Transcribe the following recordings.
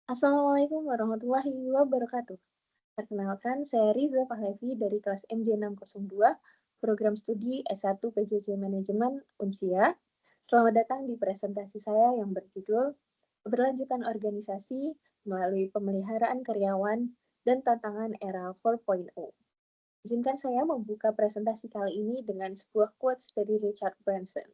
Assalamualaikum warahmatullahi wabarakatuh. Perkenalkan, saya Riza Pahlavi dari kelas MJ602, program studi S1 PJJ Manajemen Unsia. Selamat datang di presentasi saya yang berjudul Keberlanjutan Organisasi melalui Pemeliharaan Karyawan dan Tantangan Era 4.0. Izinkan saya membuka presentasi kali ini dengan sebuah quotes dari Richard Branson.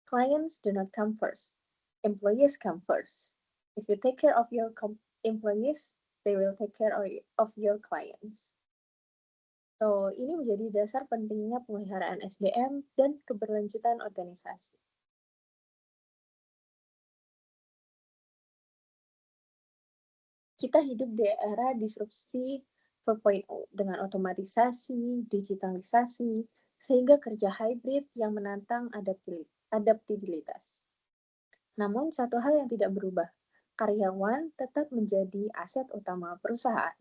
Clients do not come first. Employees come first. If you take care of your employees, they will take care of your clients. So, ini menjadi dasar pentingnya pemeliharaan SDM dan keberlanjutan organisasi. Kita hidup di era disrupsi 4.0 dengan otomatisasi, digitalisasi, sehingga kerja hybrid yang menantang adaptabilitas. Namun, satu hal yang tidak berubah, karyawan tetap menjadi aset utama perusahaan.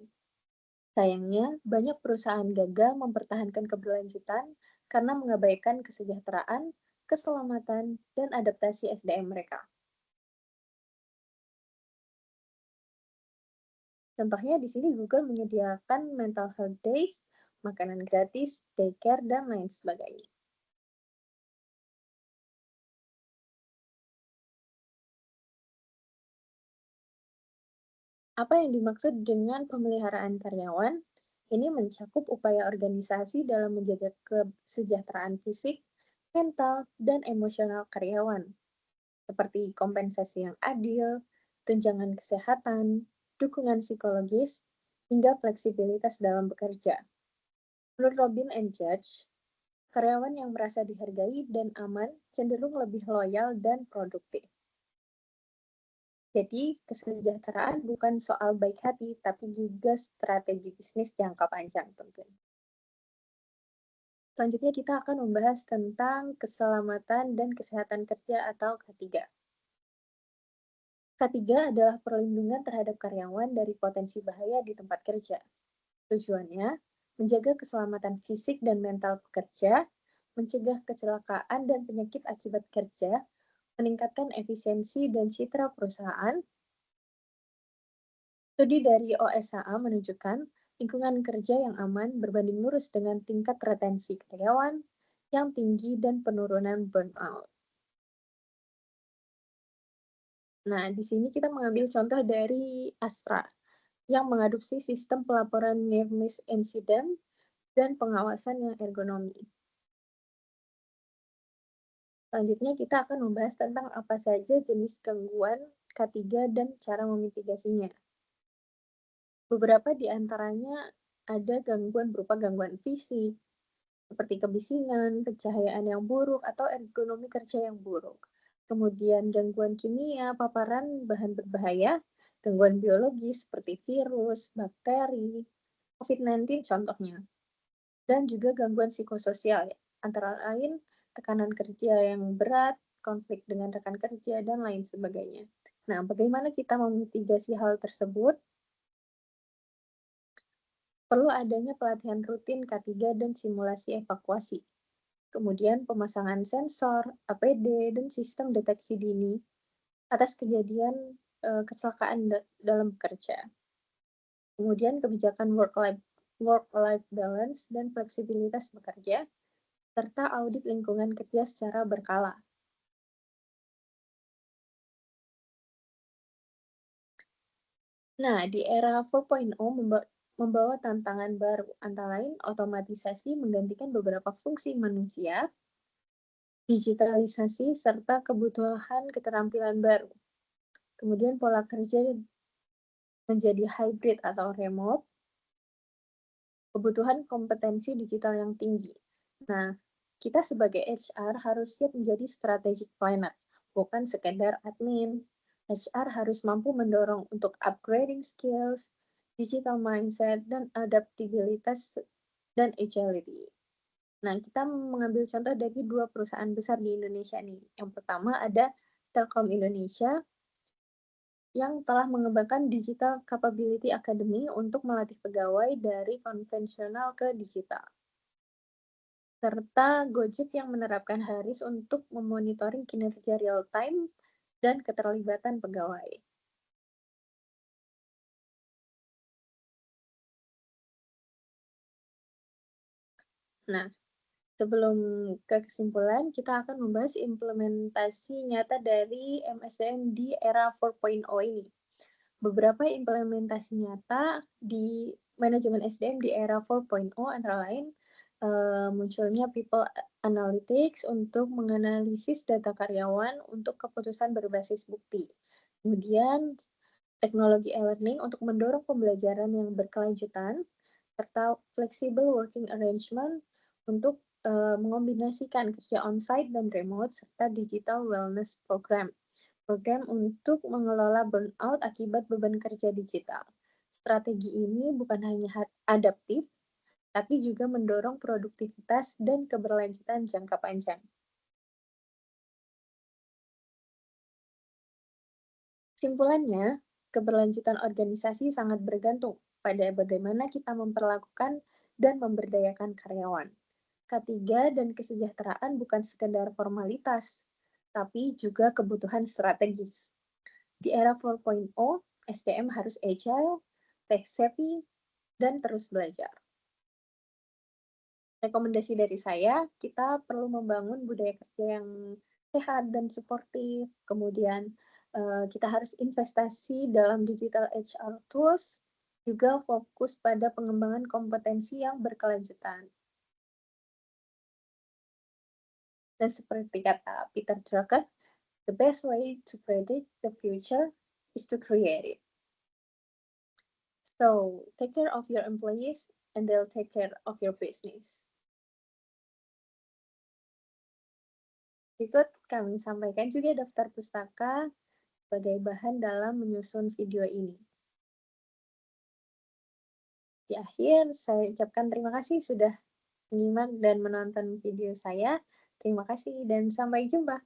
Sayangnya, banyak perusahaan gagal mempertahankan keberlanjutan karena mengabaikan kesejahteraan, keselamatan, dan adaptasi SDM mereka. Contohnya di sini Google menyediakan mental health days, makanan gratis, daycare, dan lain sebagainya. Apa yang dimaksud dengan pemeliharaan karyawan? Ini mencakup upaya organisasi dalam menjaga kesejahteraan fisik, mental, dan emosional karyawan, seperti kompensasi yang adil, tunjangan kesehatan, dukungan psikologis, hingga fleksibilitas dalam bekerja. Menurut Robin and Judge, karyawan yang merasa dihargai dan aman cenderung lebih loyal dan produktif. Jadi, kesejahteraan bukan soal baik hati, tapi juga strategi bisnis jangka panjang tentunya. Selanjutnya kita akan membahas tentang keselamatan dan kesehatan kerja atau K3. K3 adalah perlindungan terhadap karyawan dari potensi bahaya di tempat kerja. Tujuannya, menjaga keselamatan fisik dan mental pekerja, mencegah kecelakaan dan penyakit akibat kerja, meningkatkan efisiensi dan citra perusahaan. Studi dari OSHA menunjukkan lingkungan kerja yang aman berbanding lurus dengan tingkat retensi karyawan yang tinggi dan penurunan burnout. Nah, di sini kita mengambil contoh dari Astra yang mengadopsi sistem pelaporan near miss incident dan pengawasan yang ergonomi. Selanjutnya kita akan membahas tentang apa saja jenis gangguan K3 dan cara memitigasinya. Beberapa di antaranya ada gangguan berupa gangguan fisik, seperti kebisingan, pencahayaan yang buruk, atau ergonomi kerja yang buruk. Kemudian gangguan kimia, paparan bahan berbahaya, gangguan biologis seperti virus, bakteri, COVID-19 contohnya, dan juga gangguan psikososial, ya, antara lain tekanan kerja yang berat, konflik dengan rekan kerja, dan lain sebagainya. Nah, bagaimana kita memitigasi hal tersebut? Perlu adanya pelatihan rutin K3 dan simulasi evakuasi. Kemudian pemasangan sensor, APD, dan sistem deteksi dini atas kejadian kecelakaan dalam bekerja. Kemudian kebijakan work-life balance dan fleksibilitas bekerja, serta audit lingkungan kerja secara berkala. Nah, di era 4.0 membawa tantangan baru, antara lain otomatisasi menggantikan beberapa fungsi manusia, digitalisasi, serta kebutuhan keterampilan baru. Kemudian pola kerja menjadi hybrid atau remote, kebutuhan kompetensi digital yang tinggi. Nah, kita sebagai HR harus siap menjadi strategic planner, bukan sekedar admin. HR harus mampu mendorong untuk upgrading skills, digital mindset, dan adaptabilitas dan agility. Nah, kita mengambil contoh dari dua perusahaan besar di Indonesia nih. Yang pertama ada Telkom Indonesia yang telah mengembangkan Digital Capability Academy untuk melatih pegawai dari konvensional ke digital. Serta Gojek yang menerapkan Haris untuk memonitoring kinerja real-time dan keterlibatan pegawai. Nah, sebelum ke kesimpulan, kita akan membahas implementasi nyata dari MSDM di era 4.0 ini. Beberapa implementasi nyata di manajemen SDM di era 4.0 antara lain munculnya People Analytics untuk menganalisis data karyawan untuk keputusan berbasis bukti. Kemudian teknologi e-learning untuk mendorong pembelajaran yang berkelanjutan, serta flexible working arrangement untuk mengombinasikan kerja on-site dan remote, serta digital wellness program. Program untuk mengelola burnout akibat beban kerja digital. Strategi ini bukan hanya adaptif, tapi juga mendorong produktivitas dan keberlanjutan jangka panjang. Simpulannya, keberlanjutan organisasi sangat bergantung pada bagaimana kita memperlakukan dan memberdayakan karyawan. K3 dan kesejahteraan bukan sekedar formalitas, tapi juga kebutuhan strategis. Di era 4.0, SDM harus agile, tech savvy, dan terus belajar. Rekomendasi dari saya, kita perlu membangun budaya kerja yang sehat dan suportif. Kemudian kita harus investasi dalam digital HR tools, juga fokus pada pengembangan kompetensi yang berkelanjutan. Dan seperti kata Peter Drucker, the best way to predict the future is to create it. So, take care of your employees and they'll take care of your business. Berikut kami sampaikan juga daftar pustaka sebagai bahan dalam menyusun video ini. Di akhir, saya ucapkan terima kasih sudah menyimak dan menonton video saya. Terima kasih dan sampai jumpa.